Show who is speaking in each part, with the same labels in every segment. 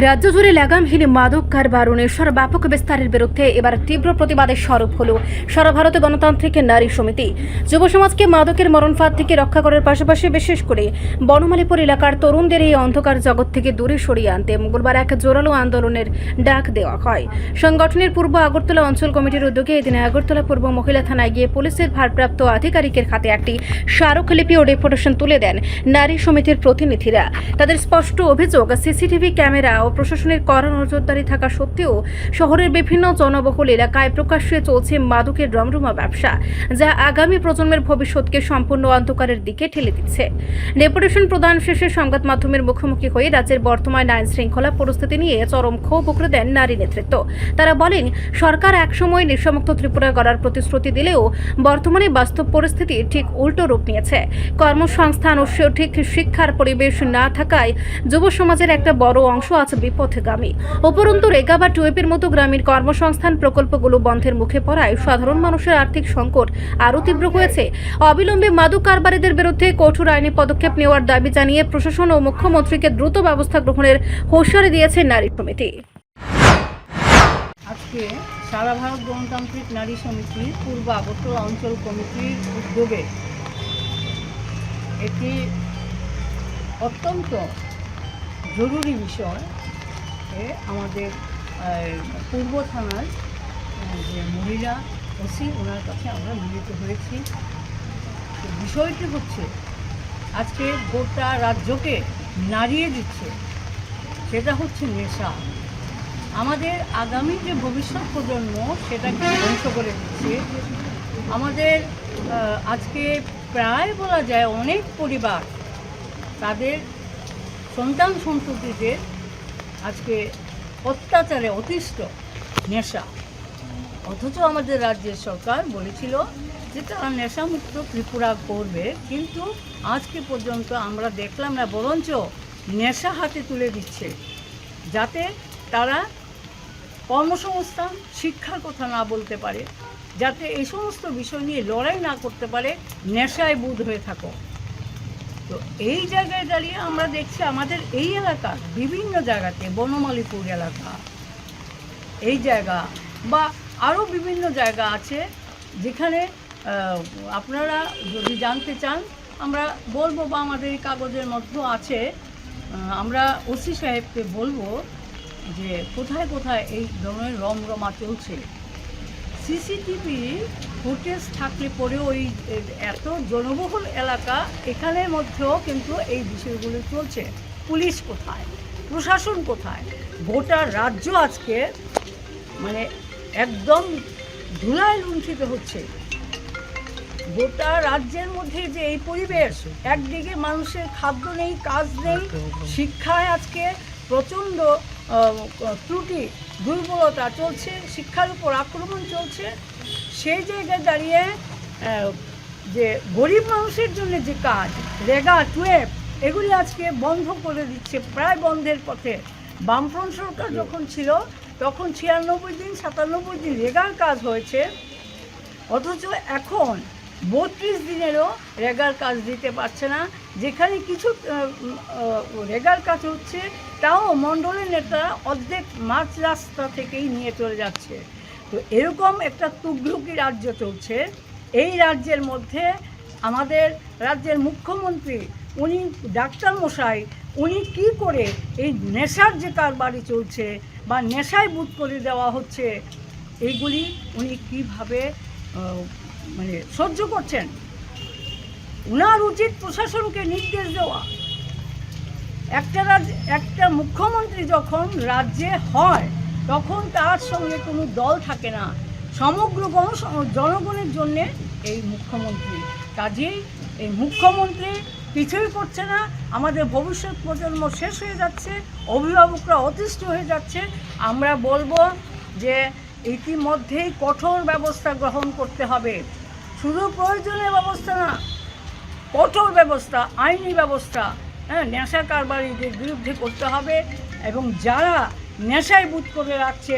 Speaker 1: রাজ্য জুড়ে লাগামহীন মাদক কারবার ও নেশার ব্যাপক বিস্তারের বিরুদ্ধে এবার তীব্র প্রতিবাদের স্বরূপ হল সারা ভারতে গণতান্ত্রিক নারী সমিতি। যুব সমাজকে মাদকের মরণফাঁদ থেকে রক্ষা করার পাশাপাশি বিশেষ করে বনমালীপুর এলাকার তরুণদের এই অন্ধকার জগৎ থেকে দূরে সরিয়ে আনতে মঙ্গলবার এক জোরালো আন্দোলনের ডাক দেওয়া হয়। সংগঠনের পূর্ব আগরতলা অঞ্চল কমিটির উদ্যোগে এদিন আগরতলা পূর্ব মহিলা থানায় গিয়ে পুলিশের ভারপ্রাপ্ত আধিকারিকের হাতে একটি স্মারকলিপি ও ডেপুটেশন তুলে দেন নারী সমিতির প্রতিনিধিরা। তাদের স্পষ্ট অভিযোগ, সিসিটিভি ক্যামেরা ও প্রশাসনের কড়া নজরদারি থাকা সত্ত্বেও শহরের বিভিন্ন জনবহুল এলাকায় প্রকাশ্যে চলছে মাদকের রমরমা ব্যবসা, যা আগামী প্রজন্মের ভবিষ্যৎকে সম্পূর্ণ অন্ধকারের দিকে ঠেলে দিচ্ছে। ডেপুটেশন প্রদান শেষে সংবাদ মাধ্যমের মুখোমুখি হয়ে রাজ্যের বর্তমান আইন শৃঙ্খলা পরিস্থিতি নিয়ে চরম ক্ষোভ উগরে দেন নারী নেতৃত্ব। তারা বলেন, সরকার একসময় নেশামুক্ত ত্রিপুরা গড়ার প্রতিশ্রুতি দিলেও বর্তমানে বাস্তব পরিস্থিতি ঠিক উল্টো রূপ নিয়েছে। কর্মসংস্থান ও সঠিক শিক্ষার পরিবেশ না থাকায় যুব সমাজের একটা বড় অংশ আছে বিপথগামী। উপরন্তু রেগা বা টুয়েপের মতো গ্রামীণ কর্মসংস্থান প্রকল্পগুলো বন্ধের মুখে পড়ায় সাধারণ মানুষের আর্থিক সংকট আরও তীব্র হয়েছে। অবিলম্বে মাদক কারবারিদের বিরুদ্ধে কঠোর আইনি পদক্ষেপ নেওয়ার দাবি জানিয়ে প্রশাসন ও মুখ্যমন্ত্রীকে দ্রুত ব্যবস্থা গ্রহণের হুঁশিয়ারি দিয়েছে নারী সমিতি।
Speaker 2: আজকে সারা ভারত গণতান্ত্রিক নারী সমিতির পূর্ব আগরতলা অঞ্চল কমিটির উদ্যোগে একটি অত্যন্ত জরুরি বিষয় আমাদের পূর্ব থানার যে মহিলা ওসি ওনার কাছে আমরা মিলিত হয়েছি। বিষয়টি হচ্ছে আজকে গোটা রাজ্যকে নাড়িয়ে দিচ্ছে, সেটা হচ্ছে নেশা। আমাদের আগামী যে ভবিষ্যৎ প্রজন্ম সেটাকে ধ্বংস করে দিচ্ছে। আমাদের আজকে প্রায় বলা যায় অনেক পরিবার তাদের সন্তান সন্ততিদের আজকে অত্যাচারে অতিষ্ঠ নেশা। অথচ আমাদের রাজ্যের সরকার বলেছিল যে তারা নেশামুক্ত ত্রিপুরা করবে, কিন্তু আজকে পর্যন্ত আমরা দেখলাম না, বরঞ্চ নেশা হাতে তুলে দিচ্ছে, যাতে তারা কর্মসংস্থান শিক্ষার কথা না বলতে পারে, যাতে এই সমস্ত বিষয় নিয়ে লড়াই না করতে পারে, নেশায় বুঁদ হয়ে থাকো। তো এই জায়গায় দাঁড়িয়ে আমরা দেখছি আমাদের এই এলাকার বিভিন্ন জায়গাতে, বনমালীপুর এলাকা এই জায়গা বা আরও বিভিন্ন জায়গা আছে যেখানে আপনারা যদি জানতে চান আমরা বলবো, বা আমাদের এই কাগজের মধ্যেও আছে। আমরা ওসি সাহেবকে বলবো যে কোথায় কোথায় এই ধরনের রমরমা চলছে। সিসিটিভি ফুটেজ থাকলে পরেও ওই এত জনবহুল এলাকা, এখানের মধ্যেও কিন্তু এই বিষয়গুলো চলছে। পুলিশ কোথায়, প্রশাসন কোথায়? গোটা রাজ্য আজকে মানে একদম ধুলায় লুণ্ঠিত হচ্ছে। গোটা রাজ্যের মধ্যে যে এই পরিবেশ, একদিকে মানুষের খাদ্য নেই, কাজ নেই, শিক্ষায় আজকে প্রচণ্ড ত্রুটি দুর্বলতা চলছে, শিক্ষার উপর আক্রমণ চলছে। সেই জায়গায় দাঁড়িয়ে যে গরিব মানুষের জন্য যে কাজ, রেগা টুয়েপ, এগুলি আজকে বন্ধ করে দিচ্ছে, প্রায় বন্ধের পথে। বামফ্রন্ট সরকার যখন ছিল তখন 96 দিন 97 দিন রেগার কাজ হয়েছে, অথচ এখন 32 দিনেরও রেগার কাজ দিতে পারছে না। যেখানে কিছু রেগার কাজ হচ্ছে তাও মণ্ডলের নেতারা অর্ধেক মাঝ রাস্তা থেকেই নিয়ে চলে যাচ্ছে। তো এরকম একটা তুগলকি রাজ্য চলছে। এই রাজ্যের মধ্যে আমাদের রাজ্যের মুখ্যমন্ত্রী, উনি ডাক্তার মশাই, উনি কি করে এই নেশার যে কারবারি চলছে বা নেশায় বুথ করে দেওয়া হচ্ছে, এইগুলি উনি কিভাবে মানে সহ্য করছেন? উনার উচিত প্রশাসনকে নির্দেশ দেওয়া। একটা মুখ্যমন্ত্রী যখন রাজ্যে হয় তখন তার সঙ্গে কোনো দল থাকে না, সমগ্র জনগণের জন্যে এই মুখ্যমন্ত্রী। কাজেই এই মুখ্যমন্ত্রী কিছুই করছে না, আমাদের ভবিষ্যৎ প্রজন্ম শেষ হয়ে যাচ্ছে, অভিভাবকরা অতিষ্ঠ হয়ে যাচ্ছে। আমরা বলবো যে ইতিমধ্যেই কঠোর ব্যবস্থা গ্রহণ করতে হবে। শুধু প্রয়োজনীয় ব্যবস্থা না, কঠোর ব্যবস্থা, আইনি ব্যবস্থা নেশা কারবারিদের বিরুদ্ধে করতে হবে। এবং যারা নেশায় বুথ করে রাখছে,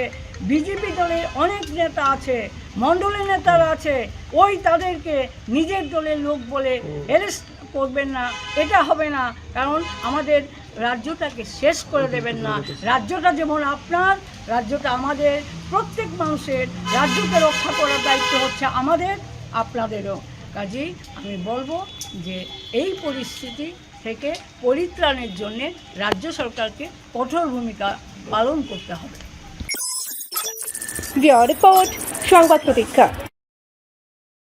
Speaker 2: বিজেপি দলের অনেক নেতা আছে, মণ্ডলের নেতারা আছে, ওই তাদেরকে নিজের দলের লোক বলে অ্যারেস্ট করবেন না, এটা হবে না, কারণ আমাদের রাজ্যটাকে শেষ করে দেবেন না। রাজ্যটা যেমন আপনার, রাজ্যটা আমাদের, প্রত্যেক মানুষের। রাজ্যকে রক্ষা করার দায়িত্ব হচ্ছে আমাদের, আপনাদেরও। কাজেই আমি বলবো যে এই পরিস্থিতি থেকে পরিত্রাণের জন্যে রাজ্য সরকারকে কঠোর ভূমিকা পালন করতে হবে।
Speaker 1: রিপোর্ট সংবাদ প্রতীক্ষা।